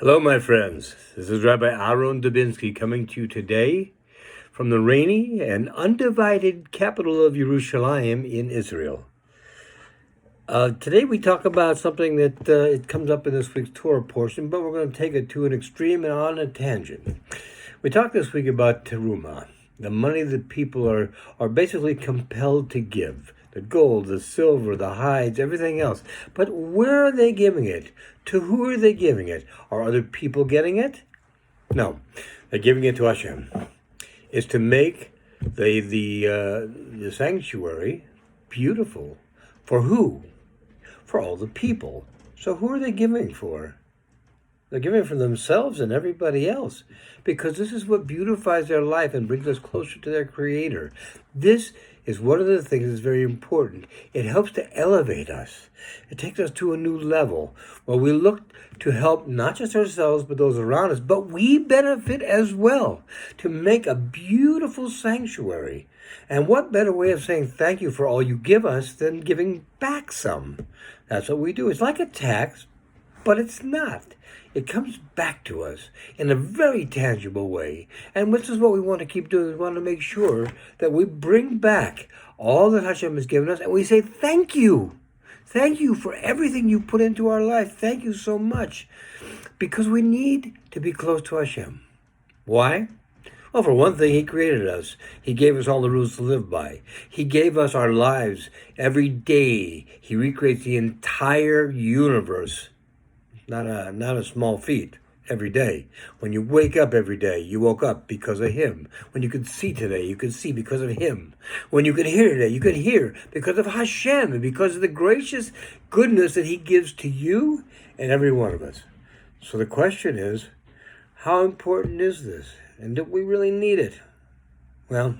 Hello, my friends. This is Rabbi Aharon Dobinsky coming to you today from the rainy and undivided capital of Jerusalem in Israel. Today we talk about something that it comes up in this week's Torah portion, but we're going to take it to an extreme and on a tangent. We talked this week about teruma, the money that people are basically compelled to give. The gold, the silver, the hides, everything else. But where are they giving it? To who are they giving it? Are other people getting it? No, they're giving it to Hashem. It's to make the sanctuary beautiful. For who? For all the people. So who are they giving for? They're giving for themselves and everybody else, because this is what beautifies their life and brings us closer to their Creator. This is one of the things that's very important. It helps to elevate us. It takes us to a new level where we look to help not just ourselves but those around us, but we benefit as well to make a beautiful sanctuary. And what better way of saying thank you for all you give us than giving back some? That's what we do. It's like a tax, but it's not. It comes back to us in a very tangible way. And this is what we want to keep doing. We want to make sure that we bring back all that Hashem has given us, and we say thank you. Thank you for everything you put into our life. Thank you so much. Because we need to be close to Hashem. Why? Well, for one thing, He created us. He gave us all the rules to live by. He gave us our lives every day. He recreates the entire universe. Not a small feat every day. When you wake up every day, you woke up because of Him. When you could see today, you could see because of Him. When you could hear today, you could hear because of Hashem and because of the gracious goodness that He gives to you and every one of us. So the question is, how important is this? And do we really need it? Well,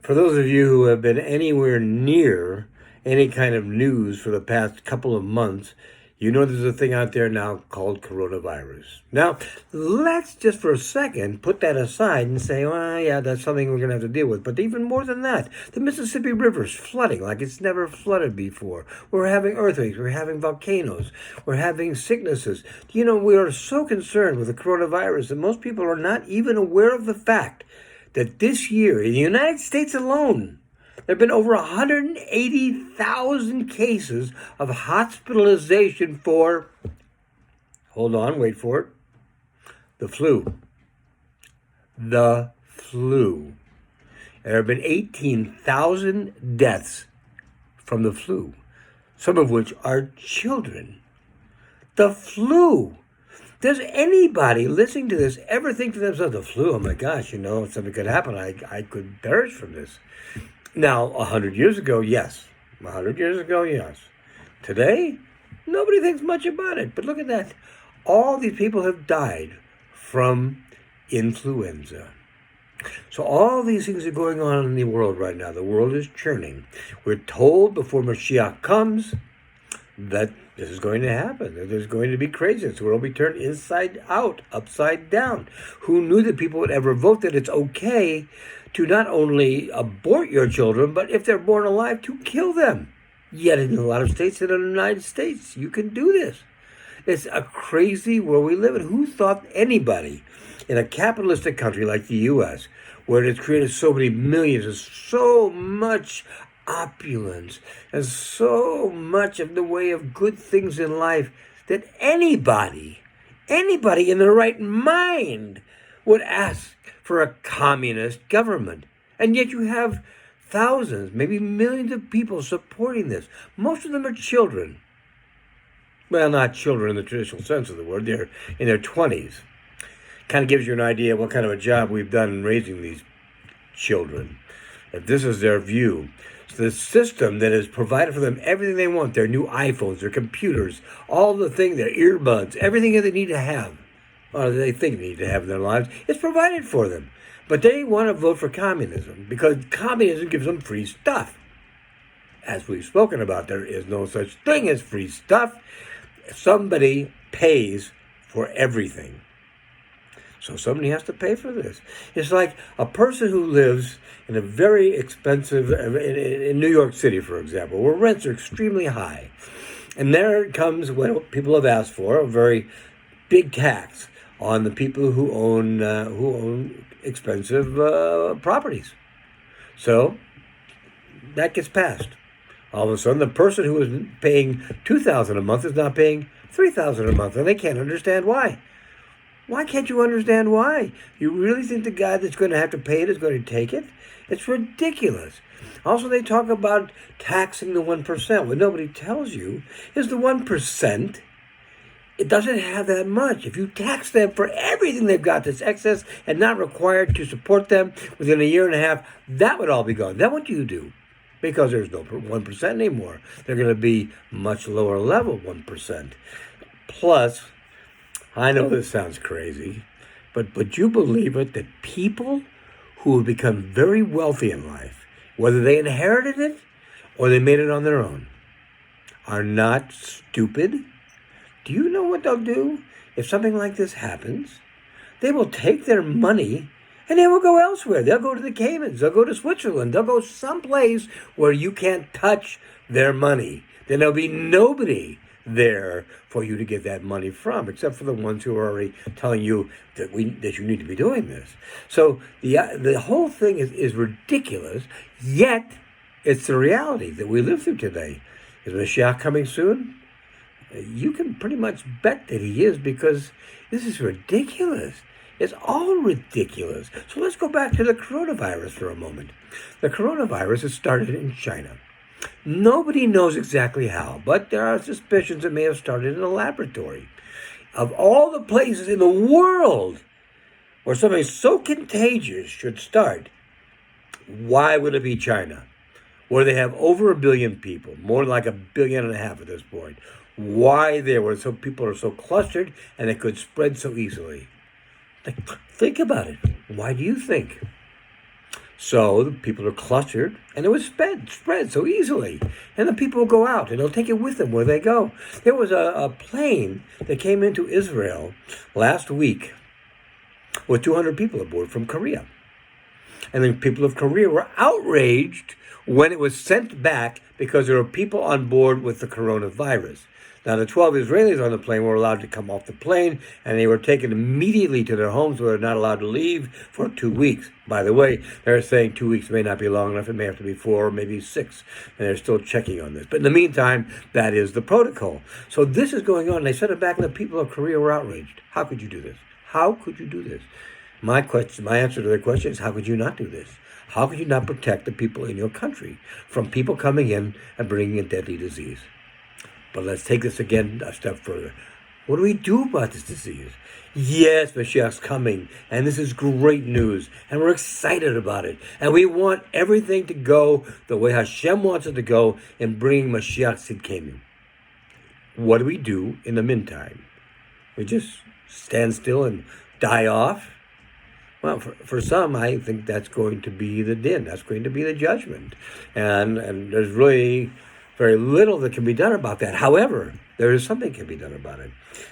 for those of you who have been anywhere near any kind of news for the past couple of months, you know there's a thing out there now called coronavirus. Now, let's just for a second put that aside and say, well, yeah, that's something we're going to have to deal with. But even more than that, the Mississippi River's flooding like it's never flooded before. We're having earthquakes. We're having volcanoes. We're having sicknesses. You know, we are so concerned with the coronavirus that most people are not even aware of the fact that this year, in the United States alone, there have been over 180,000 cases of hospitalization for, hold on, wait for it, the flu. The flu. There have been 18,000 deaths from the flu, some of which are children. The flu. Does anybody listening to this ever think to themselves, the flu, oh my gosh, you know, something could happen. I could perish from this. Now, 100 years ago, yes. 100 years ago, yes. Today, nobody thinks much about it. But look at that. All these people have died from influenza. So all these things are going on in the world right now. The world is churning. We're told before Mashiach comes that this is going to happen. That there's going to be craziness. The world will be turned inside out, upside down. Who knew that people would ever vote that it's okay to not only abort your children, but if they're born alive, to kill them? Yet in a lot of states in the United States, you can do this. It's a crazy world we live in. Who thought anybody in a capitalistic country like the U.S., where it's created so many millions and so much opulence and so much of the way of good things in life, that anybody in their right mind would ask for a communist government? And yet you have thousands, maybe millions of people supporting this. Most of them are children. Well, not children in the traditional sense of the word. They're in their 20s. Kind of gives you an idea of what kind of a job we've done in raising these children. If this is their view. So the system that has provided for them everything they want, their new iPhones, their computers, all the things, their earbuds, everything that they need to have, or they think they need to have in their lives, it's provided for them. But they want to vote for communism because communism gives them free stuff. As we've spoken about, there is no such thing as free stuff. Somebody pays for everything. So somebody has to pay for this. It's like a person who lives in a very expensive, in New York City, for example, where rents are extremely high. And there comes what people have asked for, a very big tax on the people who own expensive properties. So that gets passed. All of a sudden, the person who is paying $2,000 a month is now paying $3,000 a month, and they can't understand why. Why can't you understand why? You really think the guy that's going to have to pay it is going to take it? It's ridiculous. Also, they talk about taxing the 1%. What nobody tells you is the 1%, it doesn't have that much. If you tax them for everything they've got that's excess and not required to support them within a year and a half, that would all be gone. Then what do you do? Because there's no 1% anymore. They're going to be much lower level 1%. Plus, I know this sounds crazy, but you believe it that people who have become very wealthy in life, whether they inherited it or they made it on their own, are not stupid? Do you know what they'll do if something like this happens? They will take their money and they will go elsewhere. They'll go to the Caymans. They'll go to Switzerland. They'll go someplace where you can't touch their money. Then there'll be nobody there for you to get that money from, except for the ones who are already telling you that you need to be doing this. So the whole thing is ridiculous, yet it's the reality that we live through today. Is Mashiach coming soon? You can pretty much bet that he is, because this is ridiculous. It's all ridiculous. So let's go back to the coronavirus for a moment. The coronavirus has started in China. Nobody knows exactly how, but there are suspicions it may have started in a laboratory. Of all the places in the world where something so contagious should start, why would it be China? Where they have over 1 billion people, more like 1.5 billion at this point. Why there? Where so people are so clustered and it could spread so easily. Think about it. Why do you think? So the people are clustered, and it was spread so easily. And the people will go out, and they'll take it with them where they go. There was a plane that came into Israel last week with 200 people aboard from Korea. And the people of Korea were outraged when it was sent back because there were people on board with the coronavirus. Now, the 12 Israelis on the plane were allowed to come off the plane, and they were taken immediately to their homes where they're not allowed to leave for 2 weeks. By the way, they're saying 2 weeks may not be long enough. It may have to be 4 or maybe 6, and they're still checking on this. But in the meantime, that is the protocol. So this is going on. They sent it back, and the people of Korea were outraged. How could you do this? How could you do this? My answer to their question is, how could you not do this? How could you not protect the people in your country from people coming in and bringing a deadly disease? But let's take this again a step further. What do we do about this disease? Yes, Mashiach's coming, and this is great news, and we're excited about it. And we want everything to go the way Hashem wants it to go in bringing Mashiach Tzidkenu. What do we do in the meantime? We just stand still and die off? Well, for some, I think that's going to be the din. That's going to be the judgment. And there's really very little that can be done about that. However, there is something that can be done about it.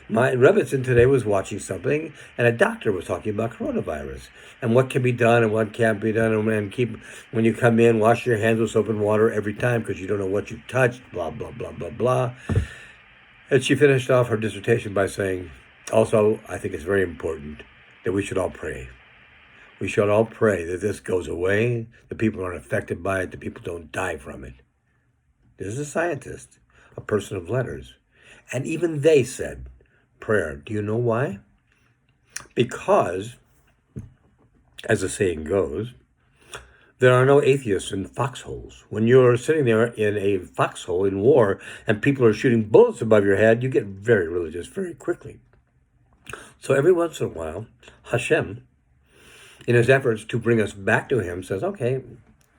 My Rebbitzin today was watching something, and a doctor was talking about coronavirus and what can be done and what can't be done, and when you come in, wash your hands with soap and water every time because you don't know what you touched, blah, blah, blah, blah, blah. And she finished off her dissertation by saying, also, I think it's very important that we should all pray. We should all pray that this goes away, the people aren't affected by it, the people don't die from it. This is a scientist, a person of letters. And even they said prayer. Do you know why? Because, as the saying goes, there are no atheists in foxholes. When you're sitting there in a foxhole in war and people are shooting bullets above your head, you get very religious very quickly. So every once in a while, Hashem, in his efforts to bring us back to him, says, okay,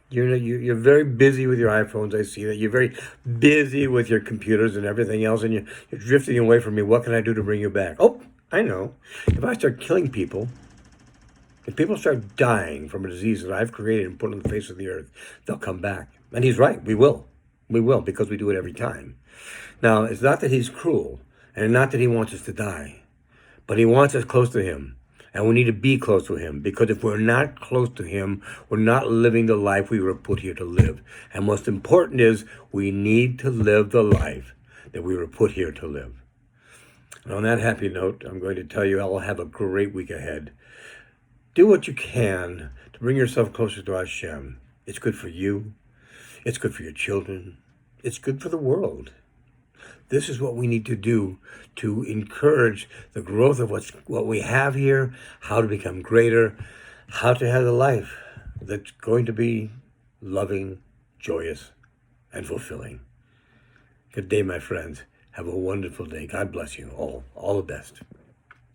you're very busy with your iPhones. I see that. You're very busy with your computers and everything else, and you're drifting away from me. What can I do to bring you back? Oh, I know. If I start killing people, if people start dying from a disease that I've created and put on the face of the earth, they'll come back. And he's right. We will. We will, because we do it every time. Now, it's not that he's cruel, and not that he wants us to die, but he wants us close to him. And we need to be close to him, because if we're not close to him, we're not living the life we were put here to live. And most important is, we need to live the life that we were put here to live. And on that happy note, I'm going to tell you I'll have a great week ahead. Do what you can to bring yourself closer to Hashem. It's good for you. It's good for your children. It's good for the world. This is what we need to do to encourage the growth of what we have here, how to become greater, how to have a life that's going to be loving, joyous, and fulfilling. Good day, my friends. Have a wonderful day. God bless you all. All the best.